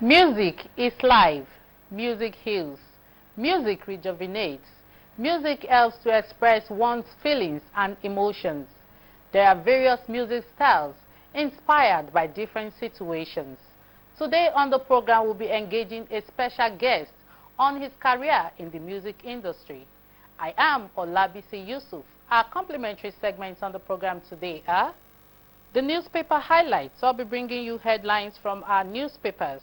Music is life. Music heals. Music rejuvenates. Music helps to express one's feelings and emotions. There are various music styles inspired by different situations. Today on the program, we'll be engaging a special guest on his career in the music industry. I am Olabisi Yusuf. Our complimentary segments on the program today are the newspaper highlights. I'll be bringing you headlines from our newspapers.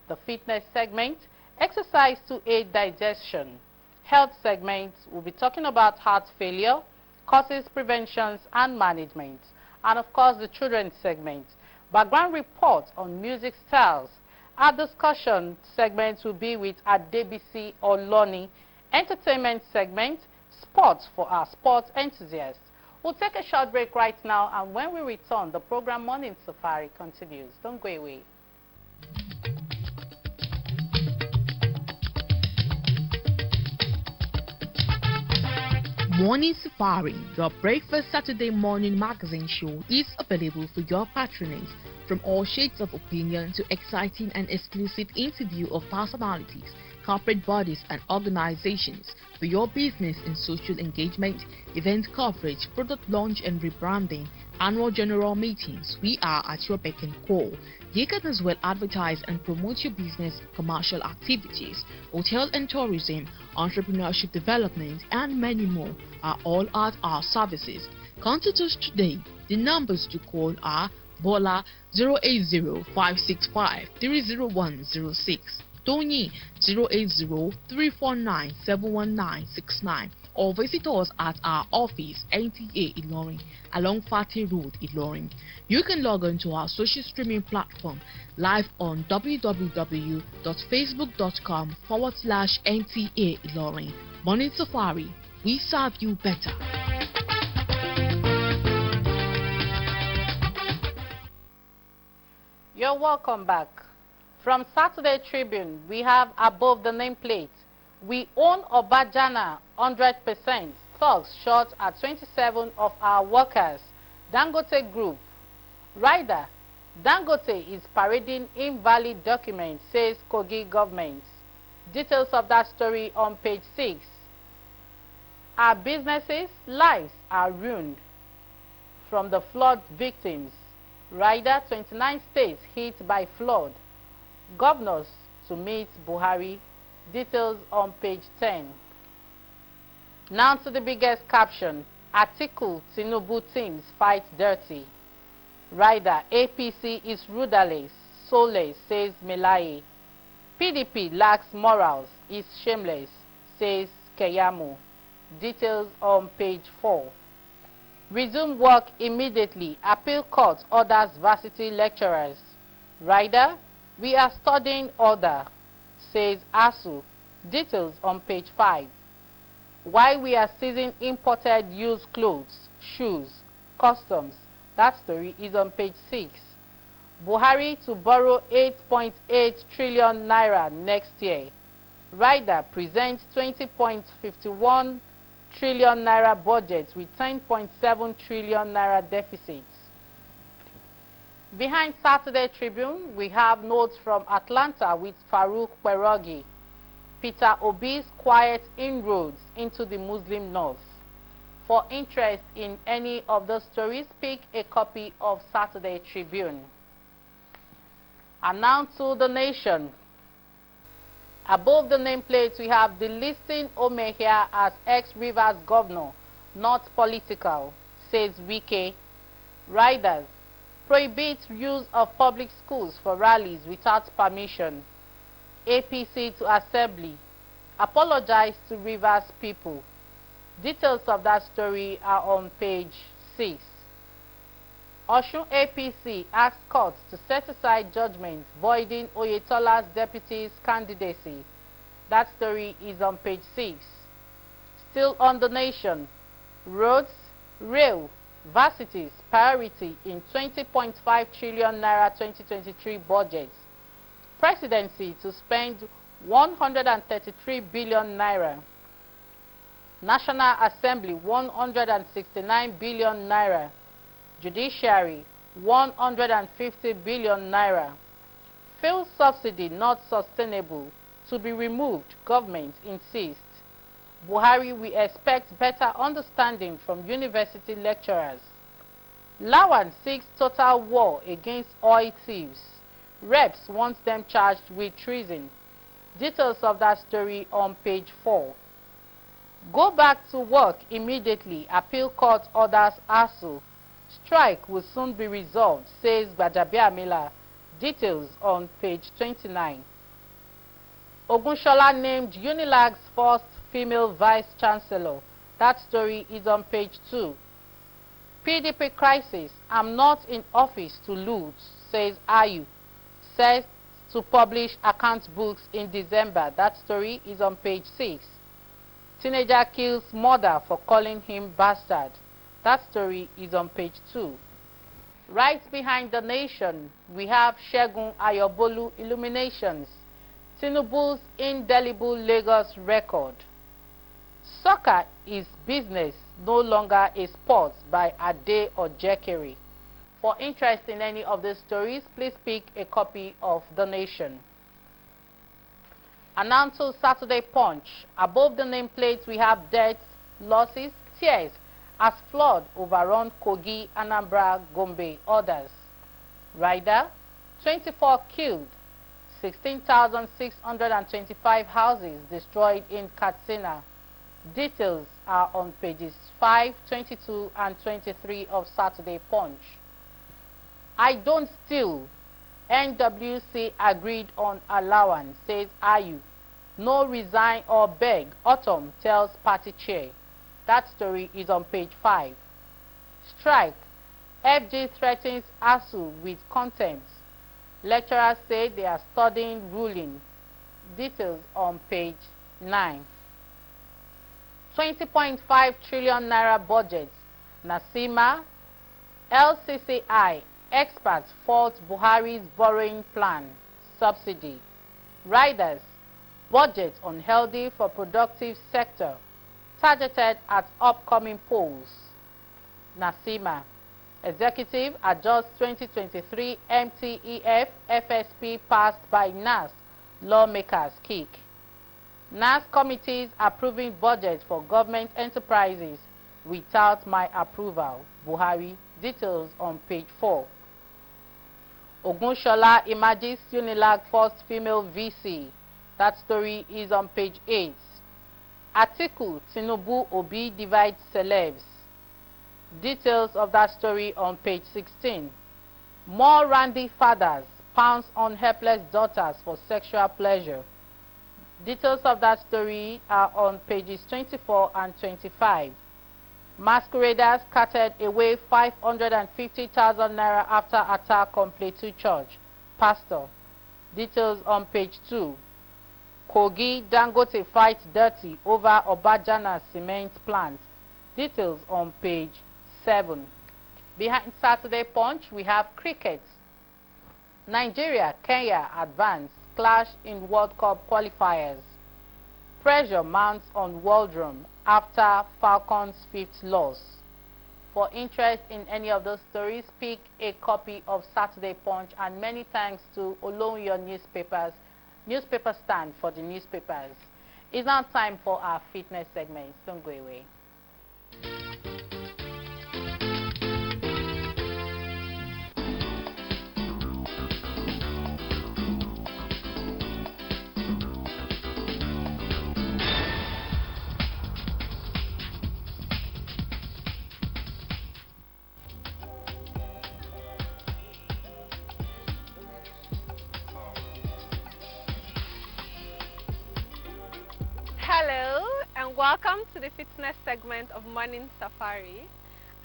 The fitness segment, exercise to aid digestion. Health segment, we'll be talking about heart failure, causes, preventions, and management. And of course, the children's segment, background report on music styles. Our discussion segment will be with Adebisi Oloni. Entertainment segment, sports for our sports enthusiasts. We'll take a short break right now, and when we return, the program Morning Safari continues. Don't go away. Morning Safari, your breakfast Saturday morning magazine show, is available for your patronage. From all shades of opinion to exciting and exclusive interview of personalities, corporate bodies and organizations, for your business and social engagement, event coverage, product launch and rebranding, annual general meetings, we are at your beck and call. You can as well advertise and promote your business, commercial activities, hotel and tourism, entrepreneurship development, and many more are all at our services. Contact us today. The numbers to call are Bola 080-565-30106, Tony 080-349-71969, or visit us at our office, NTA Ilorin, along Fatih Road, Ilorin. You can log on to our social streaming platform live on www.facebook.com/NTA Ilorin. Morning Safari, we serve you better. You're welcome back. From Saturday Tribune, we have above the nameplate, we own Obajana 100%, thugs shot at 27 of our workers. Dangote Group. Rider, Dangote is parading invalid documents, says Kogi government. Details of that story on page 6. Our businesses' lives are ruined from the flood victims. Rider, 29 states hit by flood. Governors to meet Buhari. Details on page 10. Now to the biggest caption. Atiku Tinubu teams fight dirty. Rider, APC is rudderless, soulless, says Melaye. PDP lacks morals, is shameless, says Keyamo. Details on page 4. Resume work immediately. Appeal court orders varsity lecturers. Rider, we are studying order, says ASU. Details on page 5. Why we are seizing imported used clothes, shoes, customs. That story is on page 6. Buhari to borrow 8.8 trillion naira next year. Rider presents 20.51 trillion naira budget with 10.7 trillion naira deficits. Behind Saturday Tribune, we have notes from Atlanta with Farouk Perogi. Peter Obi's quiet inroads into the Muslim North. For interest in any of those stories, pick a copy of Saturday Tribune. And now to the Nation. Above the nameplate, we have the listing Omehia as ex-Rivers governor, not political, says Wike. Riders, prohibit use of public schools for rallies without permission. APC to Assembly, apologize to Rivers people. Details of that story are on page 6. Osun APC asks court to set aside judgment voiding Oyetola's deputy's candidacy. That story is on page 6. Still on the Nation. Roads, rail, varsities, priority in 20.5 trillion naira 2023 budget. Presidency to spend 133 billion naira. National Assembly 169 billion naira. Judiciary 150 billion naira. Fuel subsidy not sustainable. To be removed, government insists. Buhari, we expect better understanding from university lecturers. Lawan seeks total war against oil thieves. Reps wants them charged with treason. Details of that story on page 4. Go back to work immediately. Appeal court orders ASU. Strike will soon be resolved, says Gbajabiamila. Details on page 29. Ogunshola named Unilag's first female vice-chancellor. That story is on page 2. PDP crisis. I'm not in office to loot, says Ayu. Says to publish account books in December. That story is on page 6. Teenager kills mother for calling him bastard. That story is on page 2. Right behind the nation, we have Segun Ayobolu illuminations. Tinubu's indelible Lagos record. Soccer is business, no longer a sport, by Ade Ojekere. For interest in any of these stories, please pick a copy of The Nation. Ananto Saturday Punch. Above the nameplate, we have deaths, losses, tears, as flood overrun Kogi, Anambra, Gombe, others. Rider, 24 killed, 16,625 houses destroyed in Katsina. Details are on pages 5, 22, and 23 of Saturday Punch. I don't steal. NWC agreed on allowance, says Ayu. No resign or beg, Autumn tells party chair. That story is on page 5. Strike. FG threatens ASU with contempt. Lecturers say they are studying ruling. Details on page 9. 20.5 trillion naira budget. Nasima. LCCI. Experts fault Buhari's borrowing plan. Subsidy. Riders. Budget unhealthy for productive sector. Targeted at upcoming polls. Nasima. Executive adjusts 2023 MTEF FSP passed by NAS. Lawmakers kick. NAS committees approving budget for government enterprises without my approval. Buhari. Details on page 4. Ogunshola emerges Unilag first female VC. That story is on page 8. Atiku, Tinubu, Obi divides celebs. Details of that story on page 16. More randy fathers pounce on helpless daughters for sexual pleasure. Details of that story are on pages 24 and 25. Masqueraders carted away 550,000 naira after attack on Plateau Church. Pastor. Details on page 2. Kogi, Dangote fights dirty over Obajana cement plant. Details on page 7. Behind Saturday Punch, we have cricket. Nigeria, Kenya advance, clash in World Cup qualifiers. Pressure mounts on Waldron after Falcons' 5th loss. For interest in any of those stories, pick a copy of Saturday Punch, and many thanks to Olonyo Newspapers, newspaper stand for the newspapers. It's now time for our fitness segments. Don't go away. Hello and welcome to the fitness segment of Morning Safari.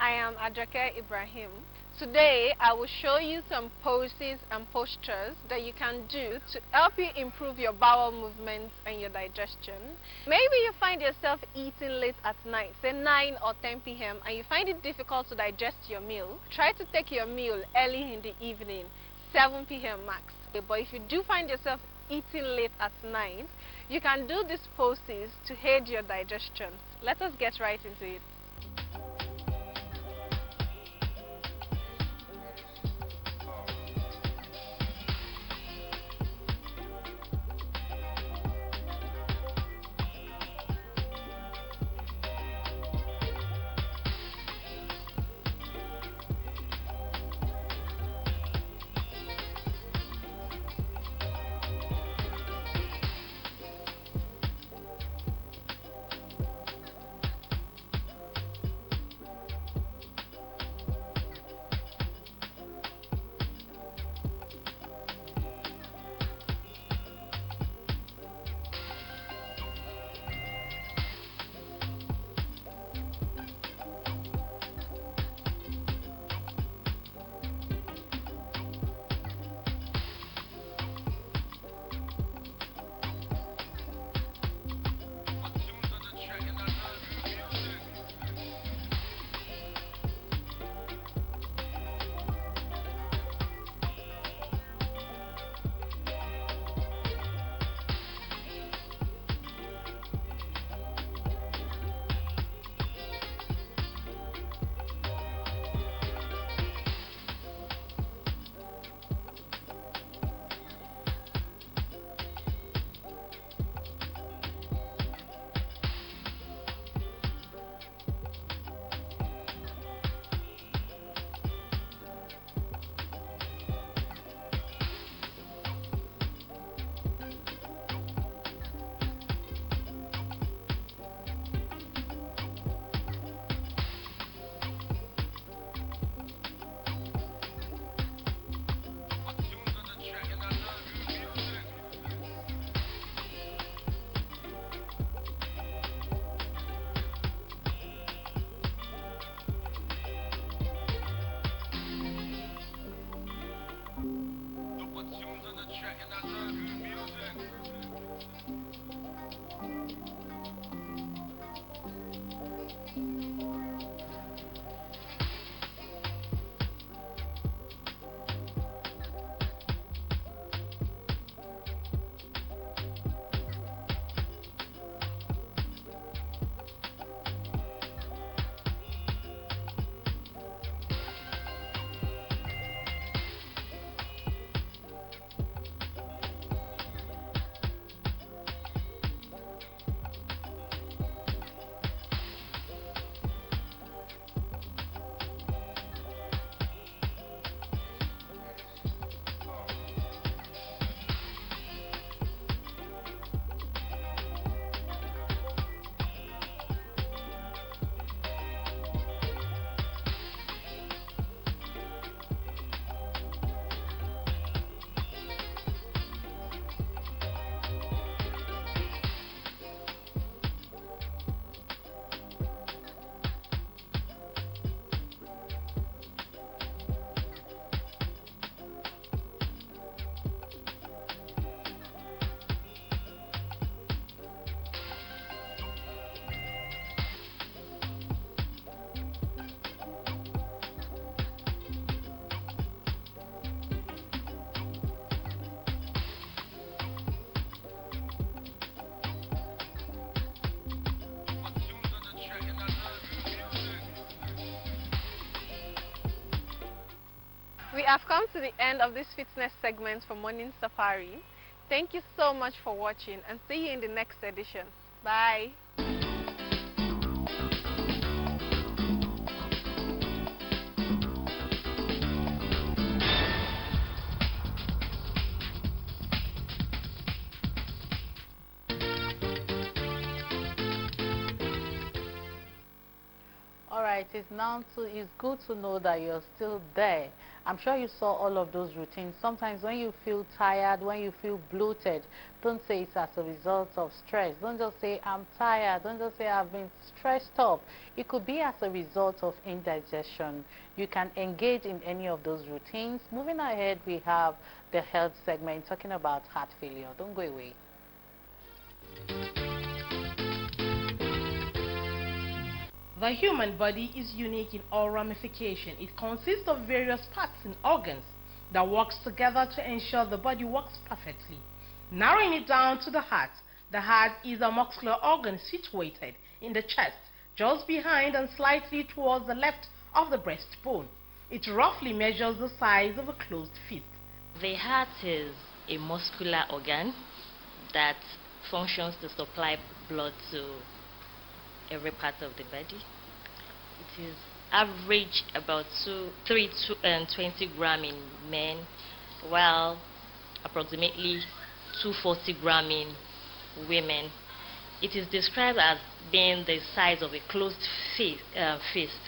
I am Adrake Ibrahim. Today I will show you some poses and postures that you can do to help you improve your bowel movements and your digestion. Maybe you find yourself eating late at night, say 9 or 10 p.m. and you find it difficult to digest your meal. Try to take your meal early in the evening, 7 p.m. max. But if you do find yourself eating late at night, you can do these poses to aid your digestion. Let us get right into it. We have come to the end of this fitness segment for Morning Safari. Thank you so much for watching and see you in the next edition. Bye. All right, it's good to know that you're still there. I'm sure you saw all of those routines. Sometimes when you feel tired, when you feel bloated, don't say it's as a result of stress. Don't just say I'm tired. Don't just say I've been stressed up. It could be as a result of indigestion. You can engage in any of those routines. Moving ahead, we have the health segment talking about heart failure. Don't go away. The human body is unique in all ramifications. It consists of various parts and organs that work together to ensure the body works perfectly. Narrowing it down to the heart is a muscular organ situated in the chest, just behind and slightly towards the left of the breastbone. It roughly measures the size of a closed fist. The heart is a muscular organ that functions to supply blood to every part of the body. It is average about 320 grams in men, while approximately 240 grams in women. It is described as being the size of a closed fist.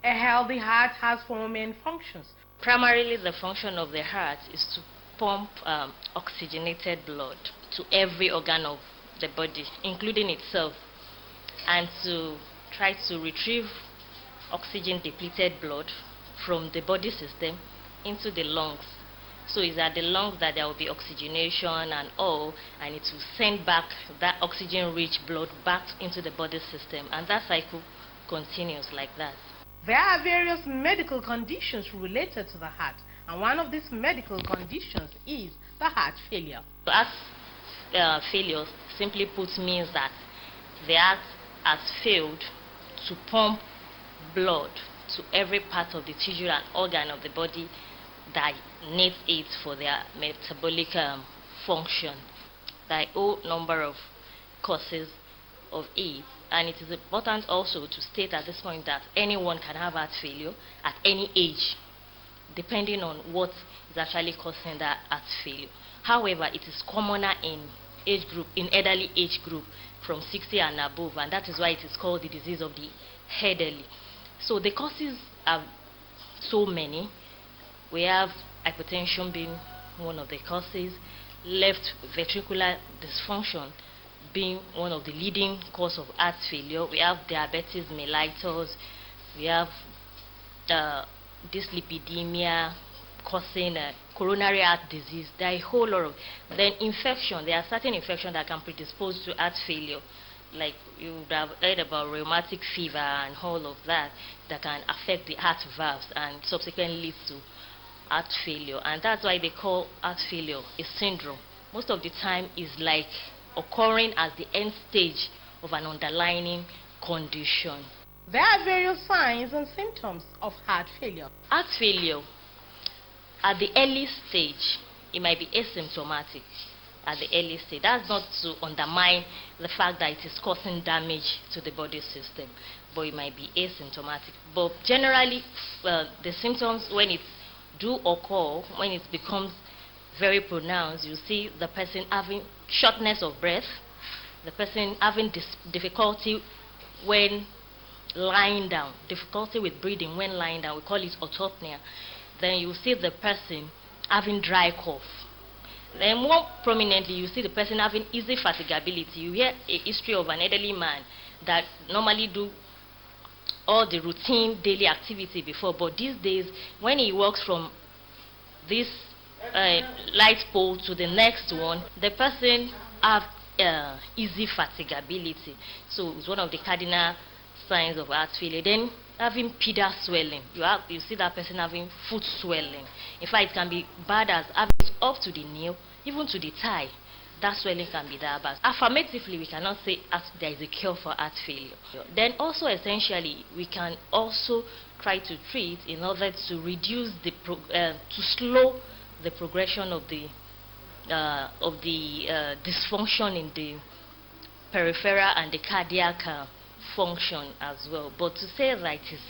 A healthy heart has four main functions. Primarily, the function of the heart is to pump oxygenated blood to every organ of the body, including itself, and to try to retrieve oxygen-depleted blood from the body system into the lungs. So it's at the lungs that there will be oxygenation and all, and it will send back that oxygen-rich blood back into the body system, and that cycle continues like that. There are various medical conditions related to the heart, and one of these medical conditions is the heart failure. Heart failure, simply put, means that the heart has failed to pump blood to every part of the tissue and organ of the body that needs it for their metabolic function. There are a whole number of causes of it, and it is important also to state at this point that anyone can have heart failure at any age, depending on what is actually causing that heart failure. However, it is commoner in elderly age group from 60 and above, and that is why it is called the disease of the elderly. So the causes are so many. We have hypertension being one of the causes, left ventricular dysfunction being one of the leading cause of heart failure. We have diabetes mellitus, we have dyslipidemia, causing coronary heart disease. There are a whole lot of. Then infection. There are certain infections that can predispose to heart failure. Like you would have heard about rheumatic fever and all of that can affect the heart valves and subsequently lead to heart failure. And that's why they call heart failure a syndrome. Most of the time is like occurring as the end stage of an underlying condition. There are various signs and symptoms of heart failure. Heart failure, at the early stage, it might be asymptomatic. At the early stage, that's not to undermine the fact that it is causing damage to the body system, but it might be asymptomatic. But generally, the symptoms, when it do occur, when it becomes very pronounced, you see the person having shortness of breath, the person having difficulty when lying down, difficulty with breathing when lying down, we call it autopnea. Then you see the person having dry cough. Then more prominently, you see the person having easy fatigability. You hear a history of an elderly man that normally do all the routine daily activity before, but these days, when he walks from this light pole to the next one, the person have easy fatigability. So it's one of the cardinal signs of heart failure. Then having pedal swelling. You see that person having foot swelling. In fact, it can be bad as having it up to the knee, even to the thigh. That swelling can be that bad. Affirmatively, we cannot say there is a cure for heart failure. Then also, essentially, we can also try to treat in order to reduce to slow the progression of the dysfunction in the peripheral and the cardiac function as well. But to say that it is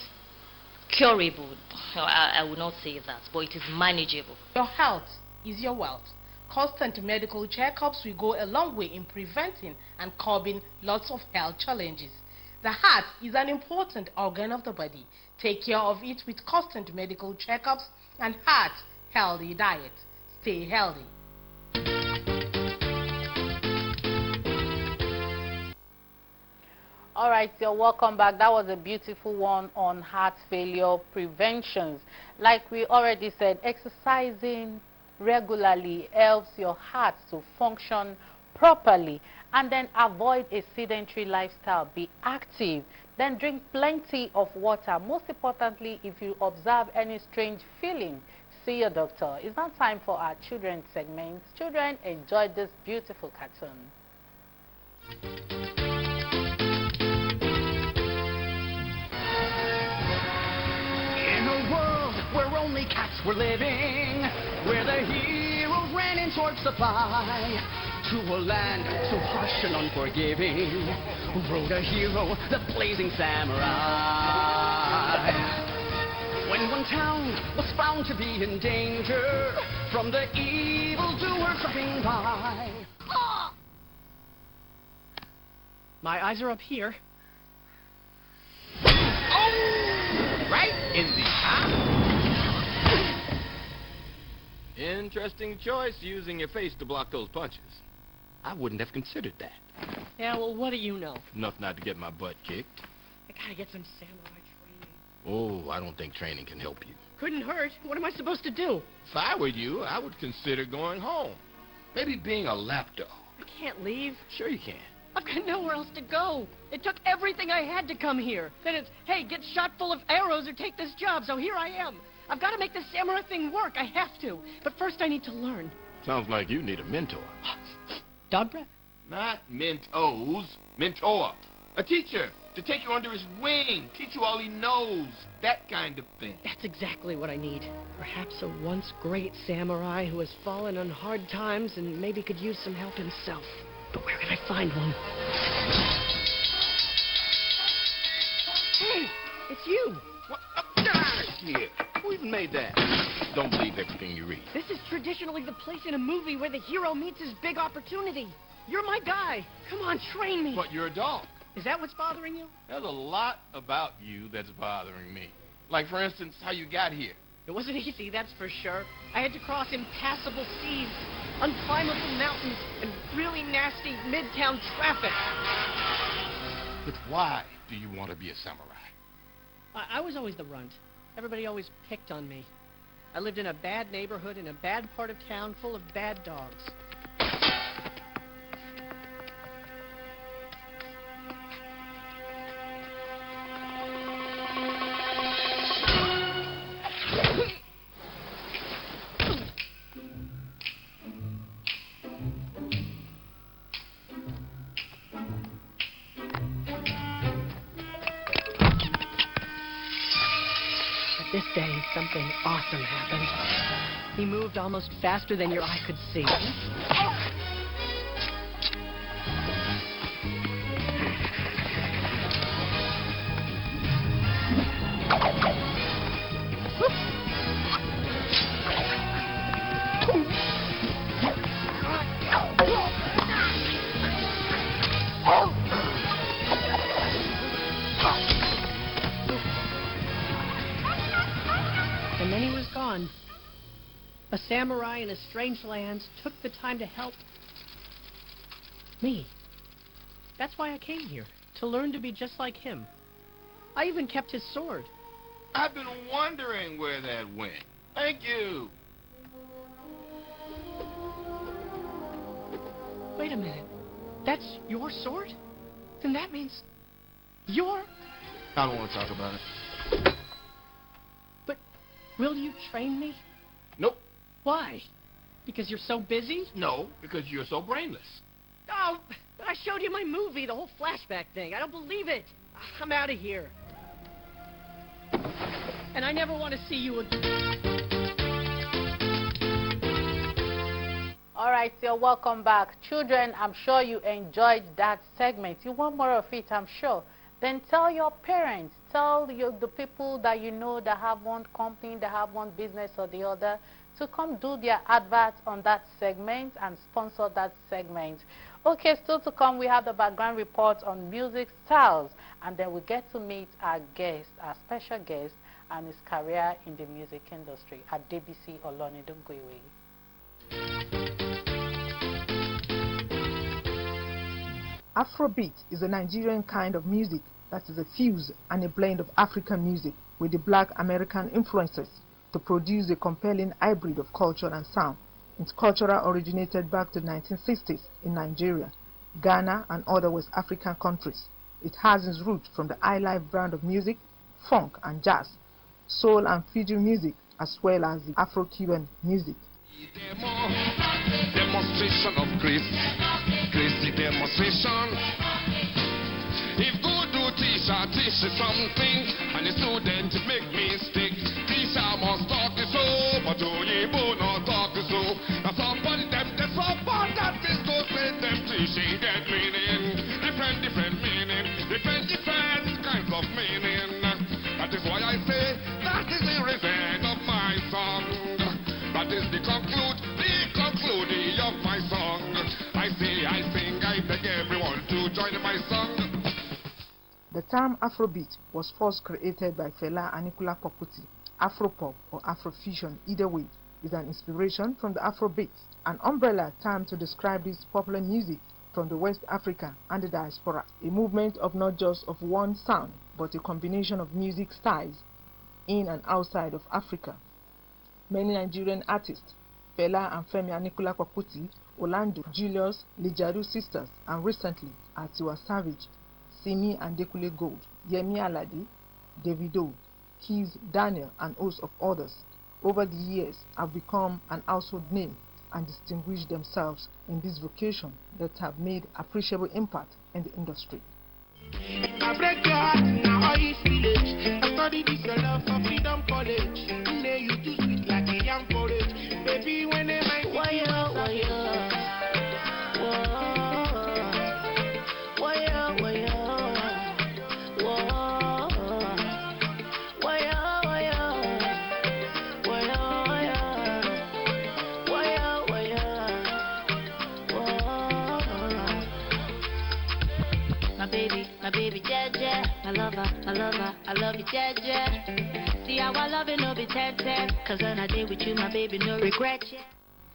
curable, I would not say that, but it is manageable. Your health is your wealth. Constant medical checkups will go a long way in preventing and curbing lots of health challenges. The heart is an important organ of the body. Take care of it with constant medical checkups and heart-healthy diet. Stay healthy. All right, so welcome back. That was a beautiful one on heart failure preventions. Like we already said, exercising regularly helps your heart to function properly. And then avoid a sedentary lifestyle. Be active. Then drink plenty of water. Most importantly, if you observe any strange feeling, see your doctor. It's now time for our children's segment. Children, enjoy this beautiful cartoon. Where only cats were living, where the heroes ran in short supply, to a land so harsh and unforgiving, rode a hero, the blazing samurai. When one town was found to be in danger from the evildoers dropping by. Ah! My eyes are up here. Oh! Right in the eye. Interesting choice, using your face to block those punches. I wouldn't have considered that. Yeah, well, what do you know? Enough not to get my butt kicked. I gotta get some samurai training. Oh, I don't think training can help you. Couldn't hurt. What am I supposed to do? If I were you, I would consider going home. Maybe being a lapdog. I can't leave. Sure you can. I've got nowhere else to go. It took everything I had to come here. Then it's, hey, get shot full of arrows or take this job. So here I am. I've got to make this samurai thing work. I have to. But first I need to learn. Sounds like you need a mentor. Dog breath? Not Mentos. Mentor. A teacher to take you under his wing, teach you all he knows. That kind of thing. That's exactly what I need. Perhaps a once great samurai who has fallen on hard times and maybe could use some help himself. But where can I find one? Hey, it's you. What? Here. Who even made that? Don't believe everything you read. This is traditionally the place in a movie where the hero meets his big opportunity. You're my guy. Come on, train me. But you're a dog. Is that what's bothering you? There's a lot about you that's bothering me. Like, for instance, how you got here. It wasn't easy, that's for sure. I had to cross impassable seas, unclimbable mountains, and really nasty midtown traffic. But why do you want to be a samurai? I was always the runt. Everybody always picked on me. I lived in a bad neighborhood in a bad part of town full of bad dogs. This day, something awesome happened. He moved almost faster than your eye could see. And then he was gone. A samurai in a strange land took the time to help me. That's why I came here, to learn to be just like him. I even kept his sword. I've been wondering where that went. Thank you. Wait a minute. That's your sword? Then that means you're... I don't want to talk about it. But will you train me? Nope. Why? Because you're so busy? No, because you're so brainless. Oh, I showed you my movie, the whole flashback thing. I don't believe it. I'm out of here. And I never want to see you again. All right, so welcome back. Children, I'm sure you enjoyed that segment. You want more of it, I'm sure. Then tell your parents, tell the people that you know that have one company, that have one business or the other, to come do their adverts on that segment and sponsor that segment. Okay, still to come, we have the background report on music styles, and then we get to meet our guest, our special guest, and his career in the music industry at Adebisi Olonidungwewe. Afrobeat is a Nigerian kind of music that is a fuse and a blend of African music with the Black American influences to produce a compelling hybrid of culture and sound. Its culture originated back to the 1960s in Nigeria, Ghana, and other West African countries. It has its roots from the highlife brand of music, funk and jazz, soul and Fiji music, as well as the Afro-Cuban music. Demonstration of grace, gracie demonstration. If good do teacher teach you something, and the student make mistake, teacher must talk it so, but Oyibo not talk it so. Now support them, they support that is to say them teaching get meaning, different meaning, different kinds of meaning. That is why I say that is the reason of my song. That is the concluding of my song. I say, I sing, I beg everyone to join my song. The term Afrobeat was first created by Fela Anikulapo Kuti. Afropop or Afrofusion, either way, is an inspiration from the Afrobeat, an umbrella term to describe this popular music from the West Africa and the diaspora, a movement of not just of one sound, but a combination of music styles in and outside of Africa. Many Nigerian artists, Fela and Femi Anikulapo Kuti, Orlando, Julius, Lijadu Sisters, and recently Tiwa Savage, Simi and Dekule Gold, Yemi Alade, Davido, Keys, Daniel, and hosts of others, over the years have become an household name and distinguished themselves in this vocation that have made appreciable impact in the industry. I break your heart, now all you feel it. I studied this your love for Freedom College. Today you too sweet like a young porridge. Baby, when they might my baby Jeje, I love her, I love you Jeje. See how I love it, no be 10-10, cause when I did with you, my baby, no regret, yeah.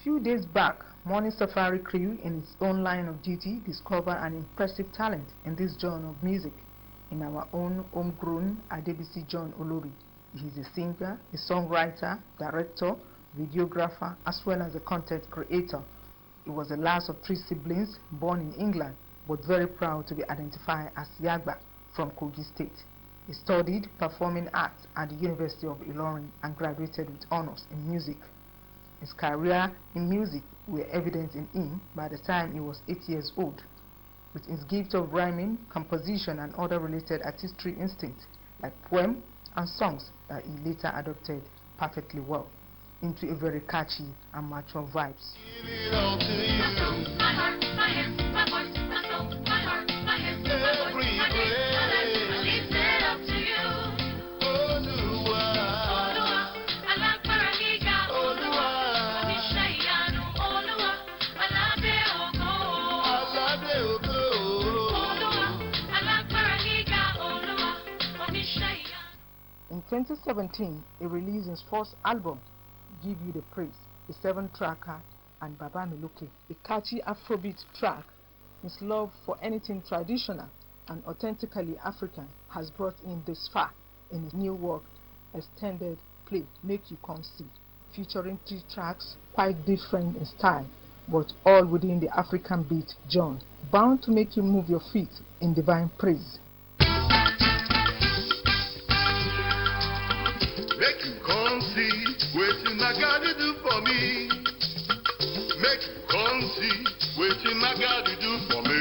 Few days back, Morning Safari crew in its own line of duty discovered an impressive talent in this genre of music in our own homegrown Adebisi John Olori. He is a singer, a songwriter, director, videographer, as well as a content creator. He was the last of 3 siblings born in England, but very proud to be identified as Yagba from Kogi State. He studied performing arts at the University of Ilorin and graduated with honors in music. His career in music were evident in him by the time he was 8 years old. With his gift of rhyming, composition, and other related artistry instincts, like poems and songs that he later adopted perfectly well into a very catchy and mature vibes. In 2017, he released his first album, Give You the Praise, a 7-tracker, and Baba Miluke, a catchy Afrobeat track. His love for anything traditional and authentically African has brought him this far in his new work, Extended Play, Make You Come See, featuring 3 tracks quite different in style, but all within the African beat genre, bound to make you move your feet in divine praise. Make you come see wetin my God do for me. Make you come see wetin my God do for me.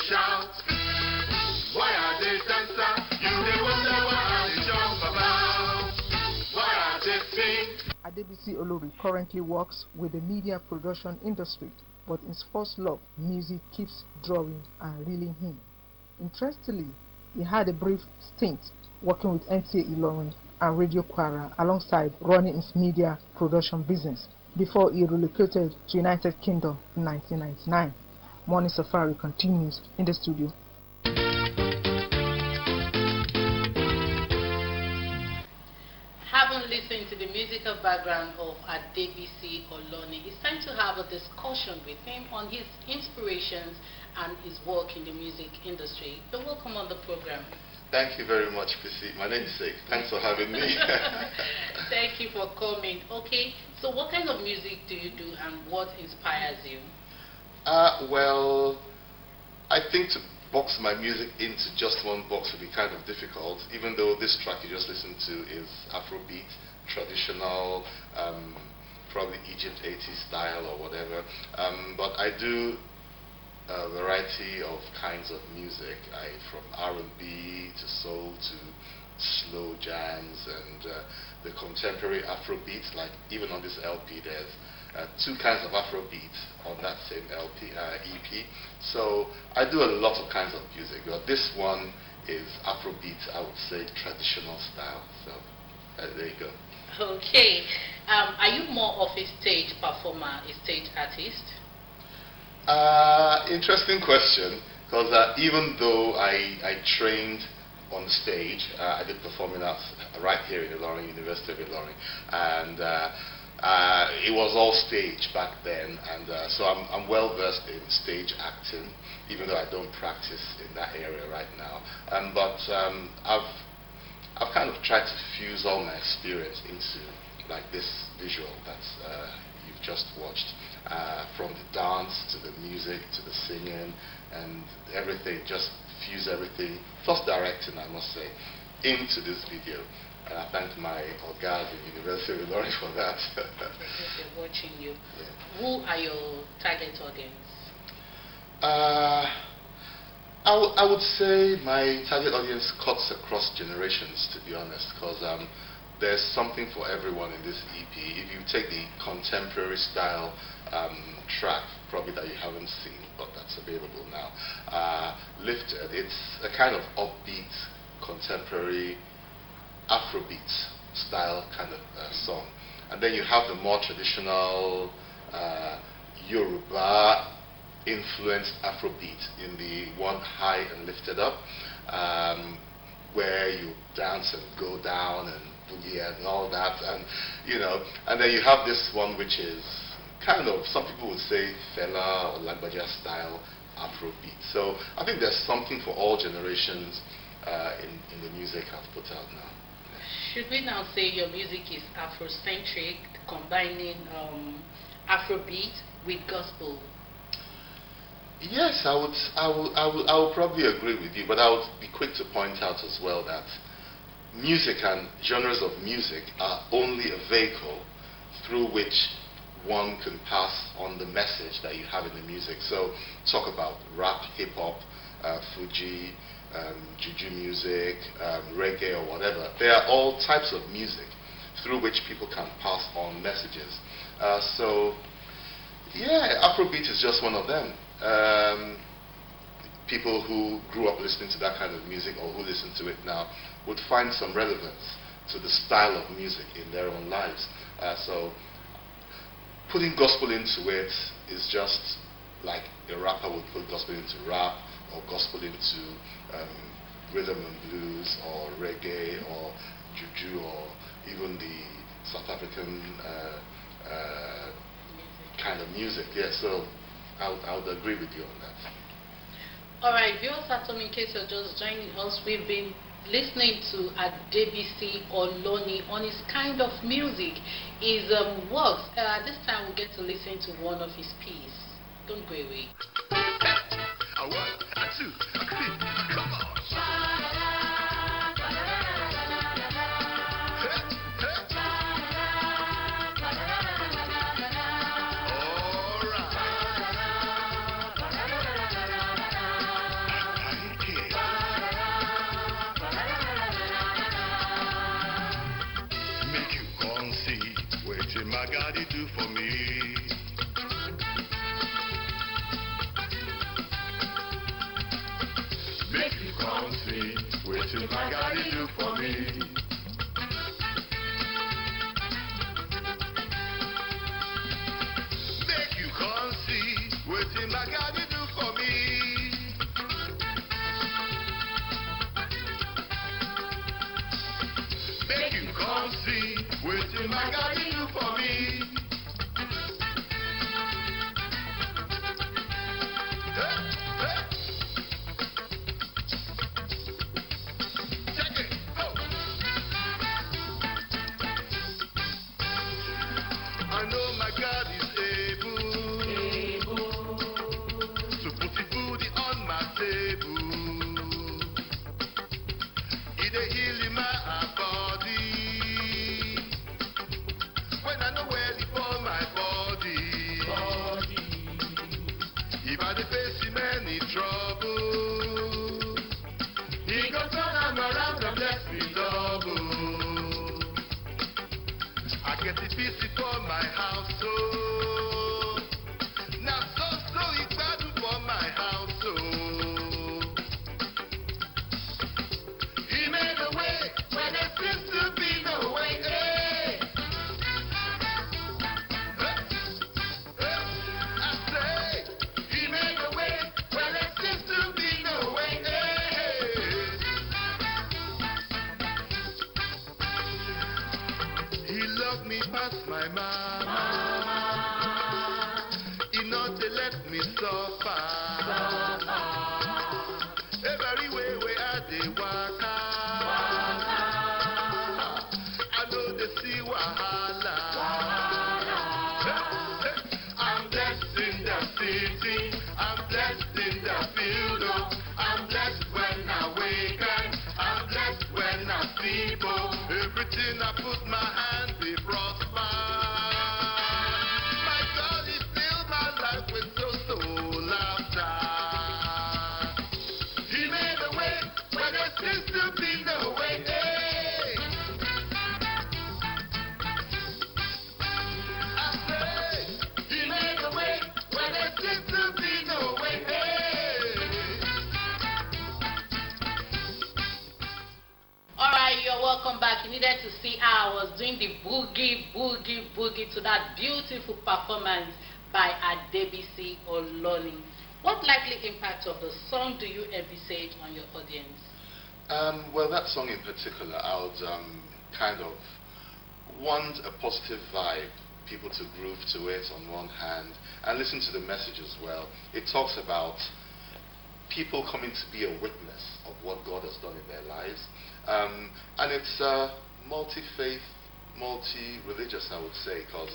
Shout. Why are they dancing? You they wonder what they jump about. Why are they sing? Adebisi Olori currently works with the media production industry, but his first love, music, keeps drawing and reeling him. Interestingly, he had a brief stint working with NTA Ilorin and Radio Kwara alongside running his media production business before he relocated to United Kingdom in 1999. Morning Safari continues in the studio. Having listened to the musical background of Adebisi Oloni, it's time to have a discussion with him on his inspirations and his work in the music industry. So welcome on the program. Thank you very much, Chrissy. My name is Sek. Thanks for having me. Thank you for coming. Okay, so what kind of music do you do and what inspires you? Well, I think to box my music into just one box would be kind of difficult, even though this track you just listened to is Afrobeat, traditional, probably Egypt 80s style or whatever. But I do a variety of kinds of music, from R&B to soul to slow jams and the contemporary Afrobeats. Like even on this LP, there's 2 kinds of Afrobeat on that same EP. So I do a lot of kinds of music, but this one is Afrobeat, I would say traditional style. So there you go. Okay. Are you more of a stage performer, a stage artist? Interesting question, because even though I trained on stage, I did performing arts right here in Ilorin, University of Ilorin, and it was all stage back then, and so I'm well versed in stage acting, even though I don't practice in that area right now. But I've kind of tried to fuse all my experience into like this visual that you've just watched, from the dance to the music to the singing and everything. Just fuse everything, plus directing, I must say, into this video. And I thank my Ogas in University of Ilorin for that. They're watching you. Yeah. Who are your target audience? I would say my target audience cuts across generations, to be honest, because there's something for everyone in this EP. If you take the contemporary style track, probably that you haven't seen, but that's available now, Lifted, it's a kind of upbeat, contemporary Afrobeat style kind of song. And then you have the more traditional Yoruba influenced Afrobeat in the one high and lifted up, where you dance and go down and boogie and all that, and you know, and then you have this one which is kind of, some people would say Fela or Lagbaja style Afrobeat. So I think there's something for all generations in the music I've put out now. Should we now say your music is Afrocentric, combining Afrobeat with gospel? Yes, I would probably agree with you, but I would be quick to point out as well that music and genres of music are only a vehicle through which one can pass on the message that you have in the music. So talk about rap, hip-hop, Fuji, juju music, reggae or whatever. They are all types of music through which people can pass on messages. So yeah, Afrobeat is just one of them. People who grew up listening to that kind of music or who listen to it now would find some relevance to the style of music in their own lives. So putting gospel into it is just like a rapper would put gospel into rap, or gospel into rhythm and blues, or reggae, or juju, or even the South African kind of music. Yeah, so I would agree with you on that. Alright, viewers at home, in case you're just joining us, we've been listening to Adebisi Oloni on his kind of music, his works. This time we get to listen to one of his pieces. Don't go away. A 1, a 2, a 3, come on. My God, you do for me. Make you come see, waiting my God, you do for me. Make you come see, waiting my God, you do for me. Make you come see, waiting my God, you do for me. I know my God is able to put the booty on my table. He dey heal my body when I know where he for my body. If I dey face many trouble, he go turn am around and bless me double. I get the peace for my house, so now so it's bad for my house, so he made a way when there seems to be no way. Hey. I say he made a way when there seems to be no way. He loved me past my mama. He not to let me suffer. Every way where I dey waka, I know they see wahala. I'm blessed in the city, I'm blessed in the field. Oh. I'm blessed when I wake up, I'm blessed when I sleep. Oh. Everything I put my hand they prosper. My God is filled my life with so laughter. He made a way when there seems to be no way. Hey. I say he made a way when there seems to be no way. Alright, you're welcome back. You needed to see how I was doing the boogie to that beautiful performance by Adebisi Oloni. What likely impact of the song do you envisage on your audience? Well, that song in particular, I would kind of want a positive vibe, people to groove to it on one hand, and listen to the message as well. It talks about people coming to be a witness of what God has done in their lives. And it's multi-faith, multi-religious, I would say, because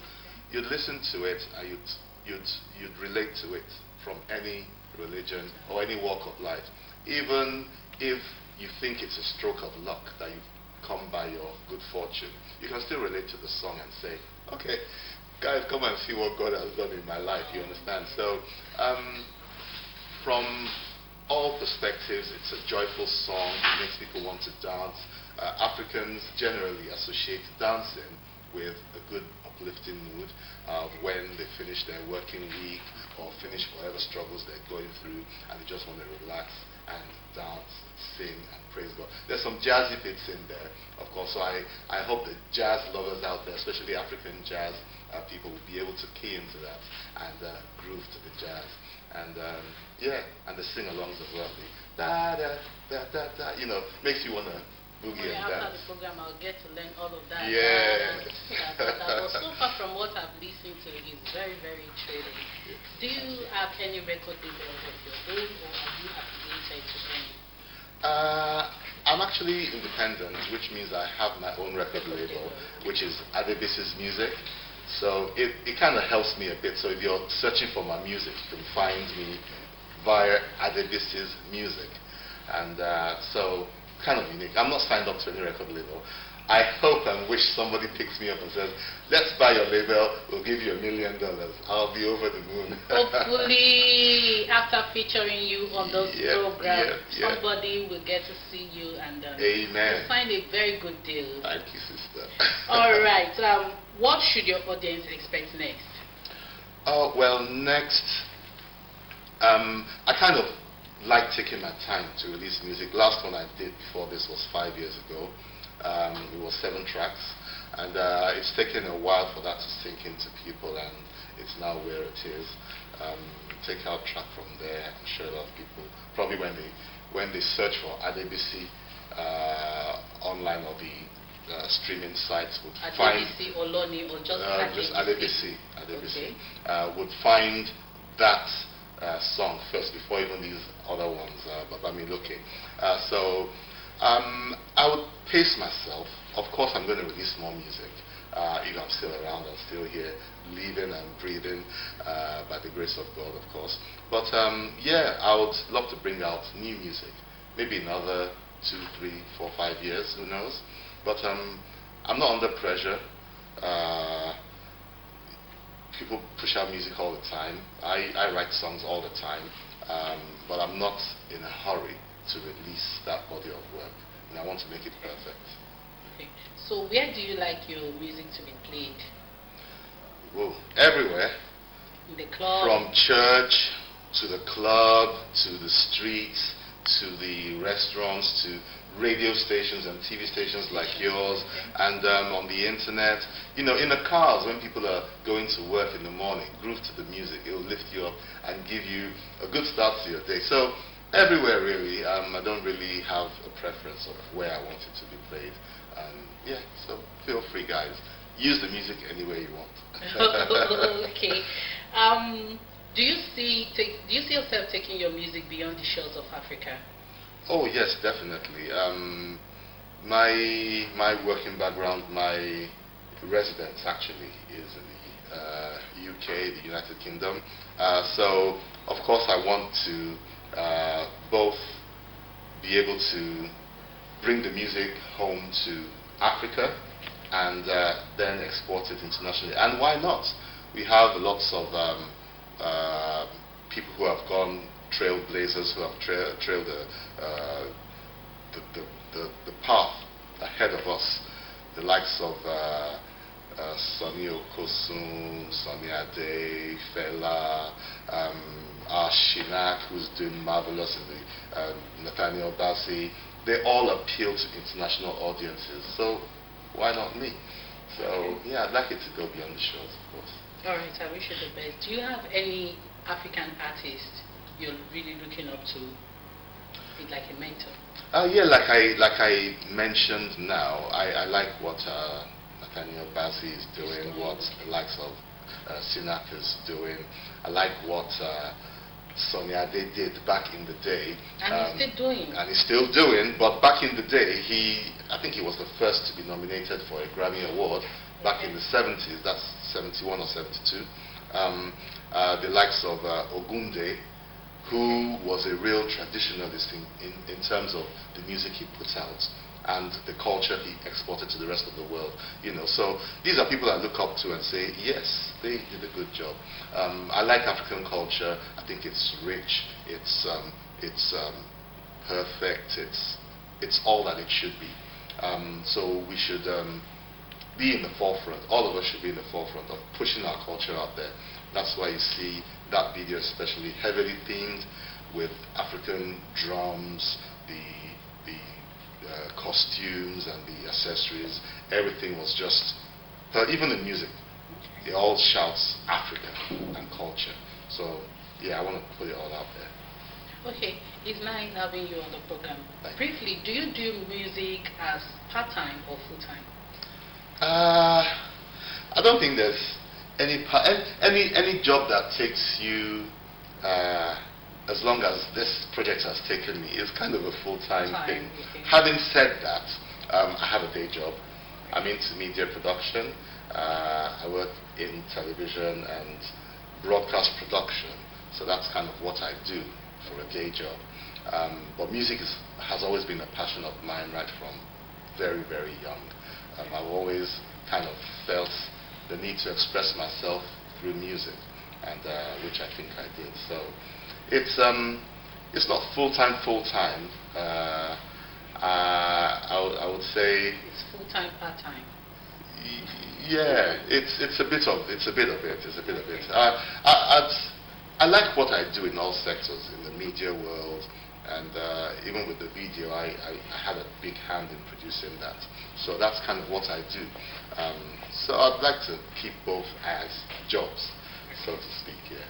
you'd listen to it and you'd relate to it from any religion or any walk of life. Even if you think it's a stroke of luck that you've come by your good fortune, you can still relate to the song and say, okay, guys, come and see what God has done in my life, you understand? So, from all perspectives, it's a joyful song. It makes people want to dance. Africans generally associate dancing with a good uplifting mood when they finish their working week or finish whatever struggles they're going through, and they just want to relax and dance, sing, and praise God. There's some jazzy bits in there, of course, so I hope the jazz lovers out there, especially African jazz people, will be able to key into that and groove to the jazz. And yeah, and the sing-alongs as well. The da-da-da-da-da, you know, makes you want to boogie and dance. After the program, I'll get to learn all of that. Yeah. But so far from what I've listened to, it's very, very thrilling. Yes. Do you have any record label of your own, or are you affiliated to any? I'm actually independent, which means I have my own record label, which is Adebisi's Music. So it kind of helps me a bit. So if you're searching for my music, you can find me via Adebisi's Music. And so kind of unique. I'm not signed up to any record label. I hope and wish somebody picks me up and says, let's buy your label, we'll give you $1 million. I'll be over the moon. Hopefully, after featuring you on those programs, somebody will get to see you and Amen. You'll find a very good deal. Thank you, sister. All right. What should your audience expect next? Well, next, I kind of like taking my time to release music. Last one I did before this was 5 years ago. It was 7 tracks, and it's taken a while for that to sink into people, and it's now where it is. Take out track from there. I'm sure a lot of people, probably when they search for Adebisi online or the streaming sites, would find Adebisi Oloni or just Adebisi. Okay. Would find that song first before even these other ones, Babami Loke. So I would pace myself. Of course, I'm going to release more music if I'm still around and still here, living and breathing by the grace of God, of course. But yeah, I would love to bring out new music. Maybe another 2, 3, 4, 5 years, who knows? But I'm not under pressure. People push out music all the time. I write songs all the time, but I'm not in a hurry to release that body of work, and I want to make it perfect. Okay. So where do you like your music to be played? Whoa, everywhere. In the club? From church to the club, to the streets, to the restaurants, to radio stations and TV stations like yours, and on the internet. You know, in the cars when people are going to work in the morning, groove to the music. It will lift you up and give you a good start to your day. So everywhere really. I don't really have a preference of where I want it to be played. Yeah, so feel free, guys. Use the music any way you want. Okay. Do you see yourself taking your music beyond the shores of Africa? Oh yes, definitely. My working background, my residence actually is in the UK, the United Kingdom. So of course I want to both be able to bring the music home to Africa and then export it internationally. And why not? We have lots of people who have gone trailblazers, who have trailed the path ahead of us, the likes of Sonny Okosun, Sonny Ade, Fela, Shinak, who's doing marvelous in the Nathaniel Bassey. They all appeal to international audiences, so why not me? So yeah, I'd like it to go beyond the shores, of course. All right, I wish you the best. Do you have any African artists you're really looking up to, like a mentor? Yeah, like I mentioned now, I like what Nathaniel Bassey is doing, what the likes of Sinak is doing. I like what Sonny Ade did back in the day. And he's still doing. And he's still doing, but back in the day, I think he was the first to be nominated for a Grammy Award back in the 70s, that's 71 or 72. The likes of Ogunde, who was a real traditionalist in terms of the music he puts out and the culture he exported to the rest of the world. So these are people I look up to and say, yes, they did a good job. I like African culture. I think it's rich. It's perfect. It's all that it should be. So we should be in the forefront. All of us should be in the forefront of pushing our culture out there. That's why you see that video especially heavily themed with African drums, the costumes and the accessories. Everything was just, even the music, it all shouts Africa and culture. So yeah, I want to put it all out there. Okay, it's nice having you on the program. Briefly, do you do music as part-time or full-time? I don't think there's any job that takes you as long as this project has taken me is kind of a full-time thing. Okay. Having said that, I have a day job. I'm into media production. I work in television and broadcast production, so that's kind of what I do for a day job. But music has always been a passion of mine right from very, very young. I've always kind of felt the need to express myself through music, and which I think I did. So it's not full-time. I would say it's full-time, part-time. Yeah, it's a bit of it. I like what I do in all sectors in the media world, and even with the video, I had a big hand in producing that. So that's kind of what I do. So I'd like to keep both as jobs, so to speak. Yeah.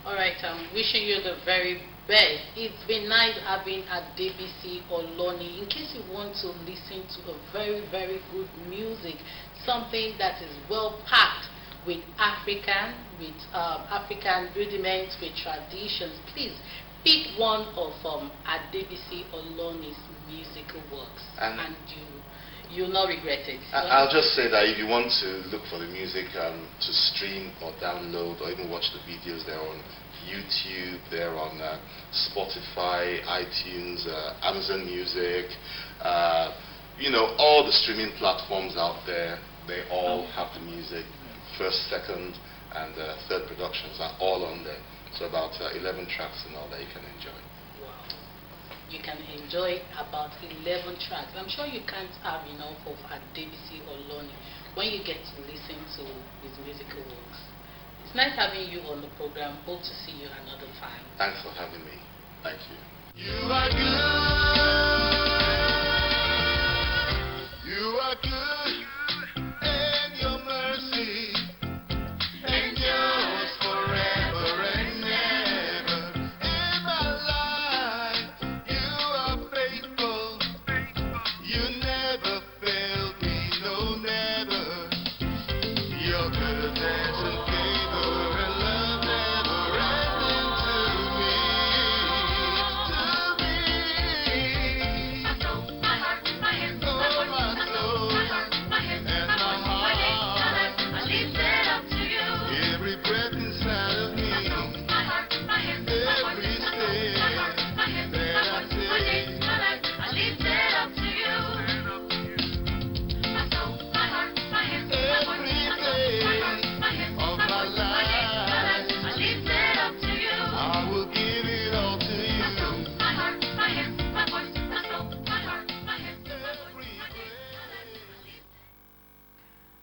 All right, I'm wishing you the very best. It's been nice having Adebisi Oloni. In case you want to listen to a very, very good music, something that is well packed with African rudiments, with traditions, please pick one of Adebisi Oloni's musical works, and you'll not regret it. I'll just say that if you want to look for the music to stream or download or even watch the videos, they're on YouTube, they're on Spotify, iTunes, Amazon Music, all the streaming platforms out there, they all have the music. First, second, and third productions are all on there. So about 11 tracks and all that you can enjoy. You can enjoy about 11 tracks. I'm sure you can't have enough of Adebisi Oloni when you get to listen to his musical works. It's nice having you on the program. Hope to see you another time. Thanks for having me. Thank you. You are good. You are good. And your mercy endures forever and ever. In my life, you are faithful. You never failed me, no, never. Your goodness and favor and love never ending to me. My soul, my heart, my hands, my voice, my soul, my heart, my hands, my voice, my days, my life, I leave it up to you. Every breath inside of me. My soul, my heart, my hands, my voice, my soul, my heart, my hands, my voice, my days, my life, I leave it up to you. My soul, my heart, my hands, my voice, my soul, my heart, my hands, my voice, my days, my life, I leave it up to you. I will give it all to you. My soul, my heart, my hands, my voice, my soul, my heart, my hands, my voice, my days, my life, I leave.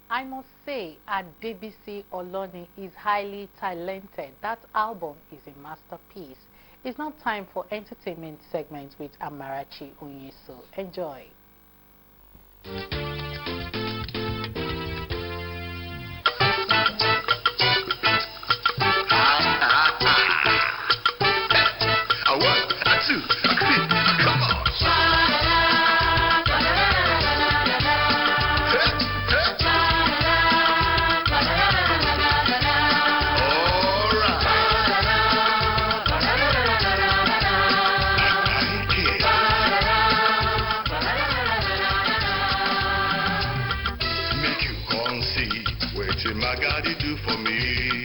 I must say, Adebisi Oloni is highly talented. That album is a masterpiece. It's now time for entertainment segment with Amarachi Onyeso. Enjoy. my daddy do for me?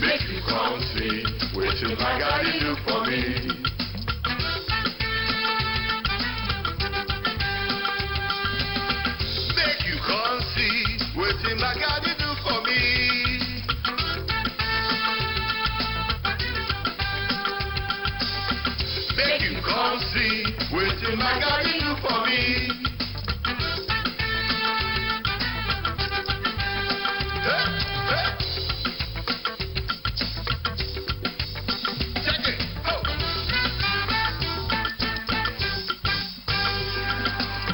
Make you come see, wetin my daddy do for me? Make you come see, wetin my daddy do for me? Make you come see, wetin my daddy do for me?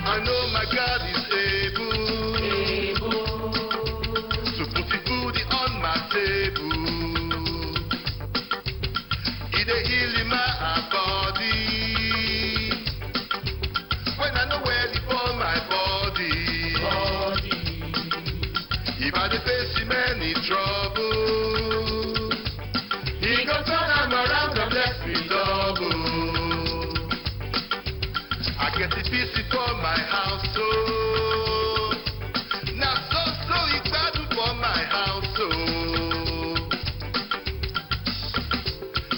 I know my God is able to put the food on my table. He dey heal my body when I know where he for my body. If I dey face many trouble, he go turn am around and bless me double. I get the peace for my household. Now so it's bad for my household.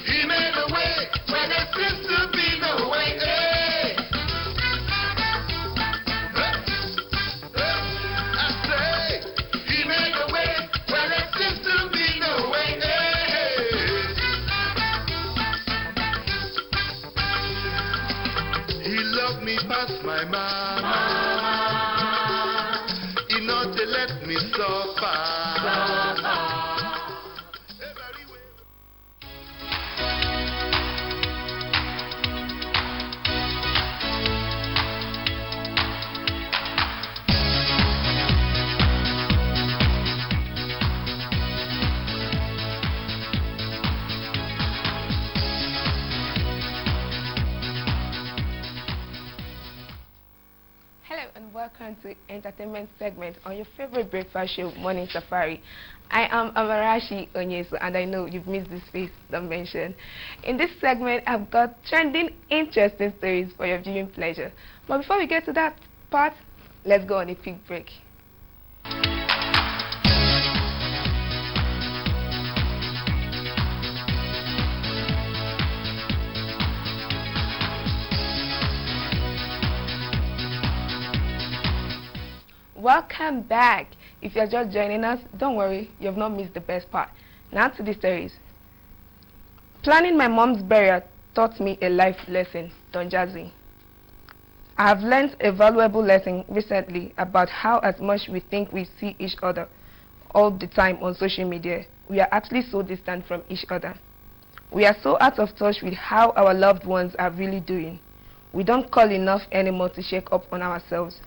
He made a way where there seems to be no way. Hey. I say, he made a way where there seems to be no way. He loved me past my mama. He not to let me suffer. Hello and welcome to entertainment segment on your favorite breakfast show, Morning Safari. I am Amarachi Onyesu and I know you've missed this face dimension. In this segment, I've got trending, interesting stories for your viewing pleasure. But before we get to that part, let's go on a quick break. Welcome back. If you're just joining us, don't worry, you've not missed the best part. Now to the stories. Planning my mom's burial taught me a life lesson, Don Jazzy. I have learned a valuable lesson recently about how as much we think we see each other all the time on social media, we are actually so distant from each other. We are so out of touch with how our loved ones are really doing. We don't call enough anymore to check up on ourselves.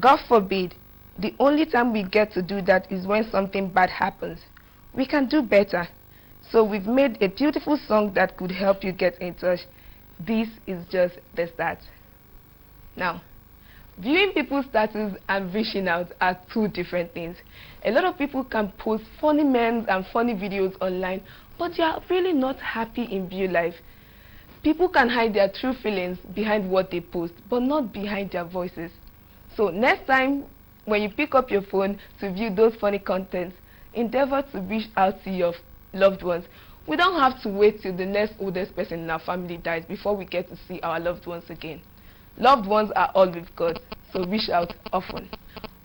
God forbid, the only time we get to do that is when something bad happens. We can do better. So we've made a beautiful song that could help you get in touch. This is just the start. Now, viewing people's status and reaching out are two different things. A lot of people can post funny memes and funny videos online, but they are really not happy in real life. People can hide their true feelings behind what they post, but not behind their voices. So next time, when you pick up your phone to view those funny contents, endeavor to reach out to your loved ones. We don't have to wait till the next oldest person in our family dies before we get to see our loved ones again. Loved ones are all with God, so reach out often.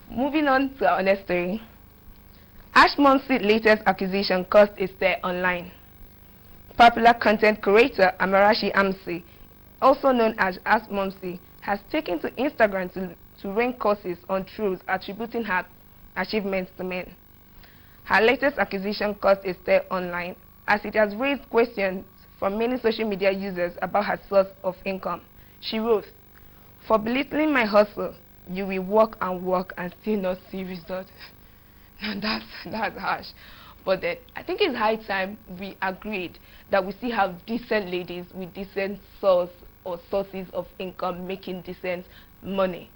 Moving on to our next story. Ash Munsi's latest accusation caused a stir online. Popular content creator Amarachi Amsi, also known as Ash Munsi, has taken to Instagram to rain curses on trolls attributing her achievements to men. Her latest accusation caused a stir online as it has raised questions from many social media users about her source of income. She wrote, "For belittling my hustle, you will work and still not see results." Now that's harsh. But then I think it's high time we agreed that we still have decent ladies with decent source or sources of income making decent money.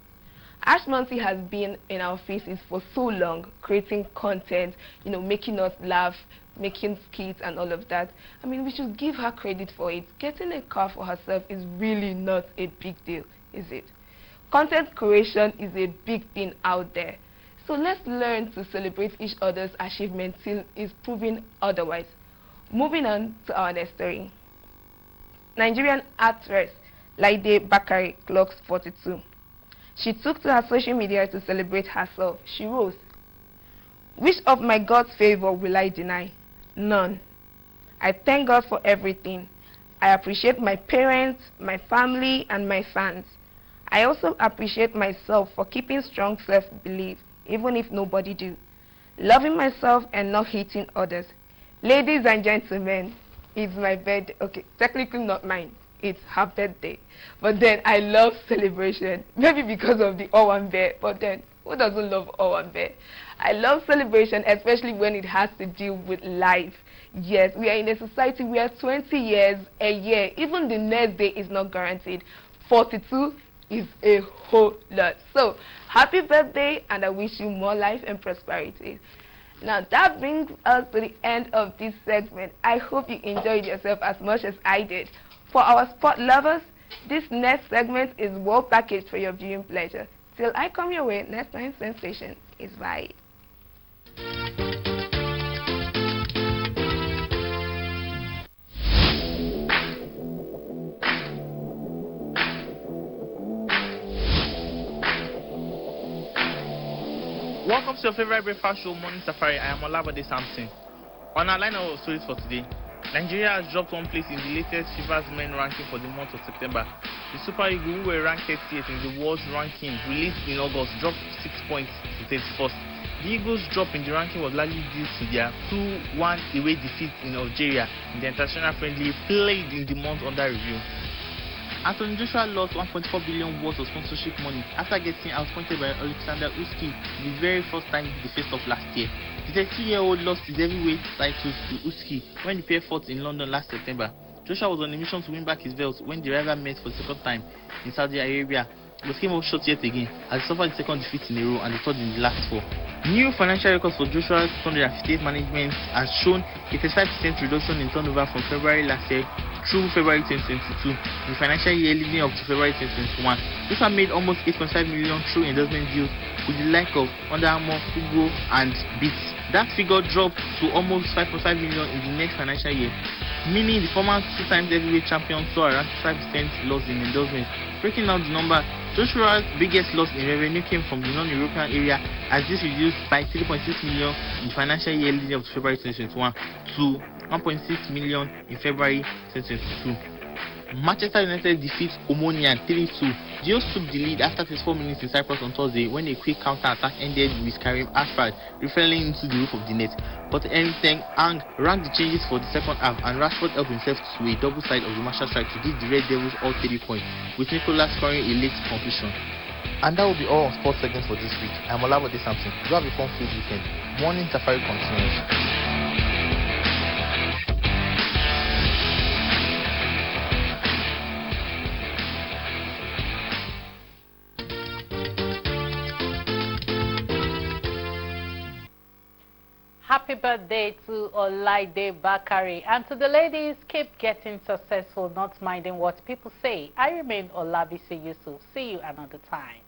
Ash Munsi has been in our faces for so long, creating content, making us laugh, making skits and all of that. I mean, we should give her credit for it. Getting a car for herself is really not a big deal, is it? Content creation is a big thing out there. So let's learn to celebrate each other's achievements till it's proven otherwise. Moving on to our next story. Nigerian actress Laide Bakare clocks 42. She took to her social media to celebrate herself. She wrote, "Which of my God's favor will I deny? None. I thank God for everything. I appreciate my parents, my family, and my fans. I also appreciate myself for keeping strong self-belief, even if nobody do. Loving myself and not hating others. Ladies and gentlemen, it's my birthday. Okay, technically not mine. It's her birthday. But then I love celebration. Maybe because of the Owambe, but then who doesn't love Owambe? I love celebration, especially when it has to do with life. Yes, we are in a society where 20 years, a year, even the next day is not guaranteed. 42 is a whole lot. So, happy birthday, and I wish you more life and prosperity." Now, that brings us to the end of this segment. I hope you enjoyed yourself as much as I did. For our sport lovers, this next segment is well packaged for your viewing pleasure. Till I come your way, next time sensation is right. Welcome to your favorite breakfast show, Morning Safari. I am Olabode Samson. On our lineup of stories for today, Nigeria has dropped one place in the latest FIFA's men ranking for the month of September. The Super Eagles, who were ranked 30th in the world's ranking released in August, dropped 6 points to 31st. The Eagles' drop in the ranking was largely due to their 2-1 away defeat in Algeria in the international friendly played in the month under review. Anthony Joshua lost 1.4 billion worth of sponsorship money after getting outpointed by Alexander Usyk the very first time they faced off last year. The 32-year-old lost his heavyweight titles to Usyk when the pair fought in London last September. Joshua was on a mission to win back his belt when the rival met for the second time in Saudi Arabia, but came up short yet again as he suffered the second defeat in a row and the third in the last 4. New financial records for Joshua's 258 management has shown a 35% reduction in turnover from February last year through February 2022, the financial year leading up to February 2021. Joshua made almost 8.5 million through endorsement deals with the like of Under Armour, Fugo, and Beats. That figure dropped to almost 5.5 million in the next financial year, meaning the former 2-time heavyweight champion saw around 5% loss in endorsements. Breaking down the number, Joshua's biggest loss in revenue came from the non-European area, as this reduced by 3.6 million in the financial year leading up to February 2021 to 1.6 million in February 2022. Manchester United defeats Omonia 3-2. Dios took the lead after 24 minutes in Cyprus on Thursday when a quick counter-attack ended with Karim Ashraf referring into the roof of the net. But Erik ten Hag ran the changes for the second half, and Rashford helped himself to a double side of the Marshall strike to give the Red Devils all 3 points, with Nicolas scoring a late completion. And that will be all on sports segments for this week. I'm Olabode Samson. Do have a fun-filled weekend. Morning Safari continues. Happy birthday to Olaide Bakare. And to the ladies, keep getting successful, not minding what people say. I remain Olabisi Yusuf. See you another time.